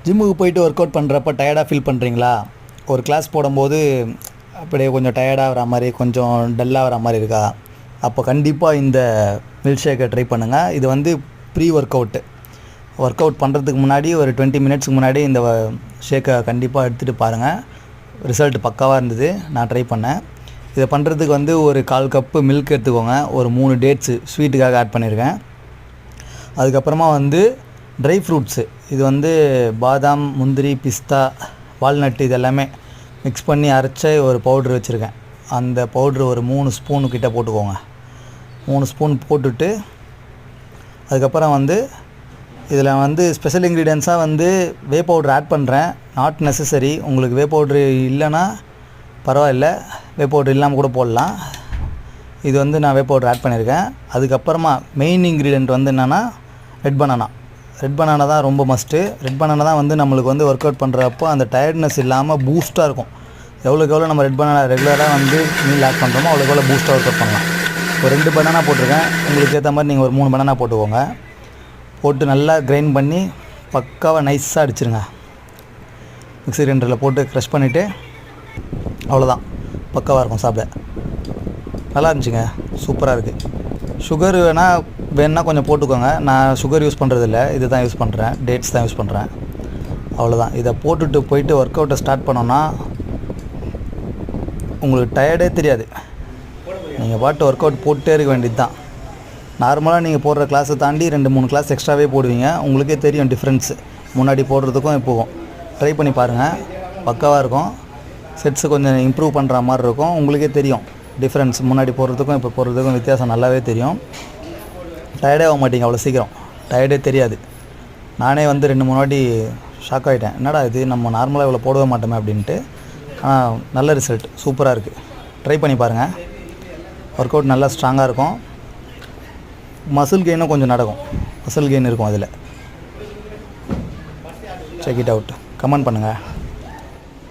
ஜிம்முக்கு போயிட்டு work out பண்ணுறப்ப டயர்டாக ஃபீல் பண்ணுறீங்களா? ஒரு கிளாஸ் போடும்போது அப்படியே கொஞ்சம் டயர்டாக வர மாதிரி, கொஞ்சம் டல்லாக வர மாதிரி இருக்கா? அப்போ கண்டிப்பாக இந்த மில்க் ஷேக்கை ட்ரை பண்ணுங்கள். இது வந்து ப்ரீ ஒர்க் அவுட் பண்ணுறதுக்கு முன்னாடி ஒரு 20 மினிட்ஸ்க்கு முன்னாடி இந்த ஷேக்கை கண்டிப்பாக எடுத்துகிட்டு பாருங்கள். ரிசல்ட் பக்காவாக இருந்தது. நான் ட்ரை பண்ணேன். இதை பண்ணுறதுக்கு வந்து ஒரு 1/4 கப்பு மில்க் எடுத்துக்கோங்க. ஒரு 3 டேட்ஸு ஸ்வீட்டுக்காக ஆட் பண்ணியிருக்கேன். அதுக்கப்புறமா வந்து ட்ரை ஃப்ரூட்ஸு, இது வந்து பாதாம், முந்திரி, பிஸ்தா, வால்நட்டு இது எல்லாமே மிக்ஸ் பண்ணி அரைச்ச ஒரு பவுட்ரு வச்சுருக்கேன். அந்த பவுட்ரு ஒரு 3 ஸ்பூனு கிட்ட போட்டுக்கோங்க. 3 ஸ்பூன் போட்டுட்டு அதுக்கப்புறம் வந்து இதில் வந்து ஸ்பெஷல் இன்க்ரீடியன்ஸாக வந்து வே பவுட்ரு ஆட் பண்ணுறேன். Not necessary. உங்களுக்கு வே பவுட்ரு இல்லைன்னா பரவாயில்ல, வே பவுட்ரு இல்லாமல் கூட போடலாம். இது வந்து நான் வே பவுட்ரு ஆட் பண்ணியிருக்கேன். அதுக்கப்புறமா மெயின் இன்க்ரீடியன்ட் வந்து என்னென்னா ரெட் பனானா தான் ரொம்ப மஸ்ட்டு. ரெட் பனானா தான் வந்து நம்மளுக்கு வந்து ஒர்க் அவுட் பண்ணுறப்போ அந்த டயர்ட்னஸ் இல்லாமல் பூஸ்ட்டாக இருக்கும். எவ்வளோக்கு எவ்வளோ நம்ம ரெட் பனானா ரெகுலராக வந்து மீல் ஆட் பண்ணுறோமோ அவ்வளோக்கு எவ்வளோ பூஸ்ட்டாக ஒர்க் அவுட் பண்ணலாம். ஒரு 2 பனானா போட்டிருக்கேன். உங்களுக்கு ஏற்ற மாதிரி நீங்கள் ஒரு 3 பனானா போட்டுக்கோங்க. போட்டு நல்லா கிரைண்ட் பண்ணி பக்காவாக நைஸாக அடிச்சிருங்க. மிக்ஸி கிரைண்டரில் போட்டு க்ரஷ் பண்ணிவிட்டு அவ்வளோதான், பக்காவாக இருக்கும் சாப்பிட. நல்லா இருந்துச்சுங்க, சூப்பராக இருக்குது. சுகர் வேணுன்னா கொஞ்சம் போட்டுக்கோங்க. நான் சுகர் யூஸ் பண்ணுறதில்ல, இது தான் யூஸ் பண்ணுறேன், டேட்ஸ் தான் யூஸ் பண்ணுறேன். அவ்வளோதான். இதை போட்டுட்டு போயிட்டு ஒர்க் அவுட்டை ஸ்டார்ட் பண்ணோன்னா உங்களுக்கு டயர்டே தெரியாது. நீங்கள் பாட்டு ஒர்க் அவுட் போட்டே இருக்க வேண்டியது தான். நார்மலாக நீங்கள் போடுற கிளாஸை தாண்டி 2-3 கிளாஸ் எக்ஸ்ட்ராவே போடுவீங்க. உங்களுக்கே தெரியும் டிஃப்ரென்ஸு, முன்னாடி போடுறதுக்கும் இப்போவும். ட்ரை பண்ணி பாருங்கள், பக்காவாக இருக்கும். செட்ஸு கொஞ்சம் இம்ப்ரூவ் பண்ணுற மாதிரி இருக்கும். உங்களுக்கே தெரியும் டிஃப்ரென்ஸ், முன்னாடி போடுறதுக்கும் இப்போ போடுறதுக்கும் வித்தியாசம் நல்லாவே தெரியும். டயர்டே ஆக மாட்டீங்க அவ்வளோ சீக்கிரம், டயர்டே தெரியாது. நானே வந்து 2-3 வாட்டி ஷாக் ஆகிட்டேன், என்னடா இது நம்ம நார்மலாக இவ்வளோ போடவே மாட்டோமே அப்படின்ட்டு. ஆனால் நல்ல ரிசல்ட், சூப்பராக இருக்குது. ட்ரை பண்ணி பாருங்கள். ஒர்க் அவுட் நல்லா ஸ்ட்ராங்காக இருக்கும். மசில் கெயினும் கொஞ்சம் நடக்கும், மசில் கெயின் இருக்கும் அதில். Check it out. கமெண்ட் பண்ணுங்கள்.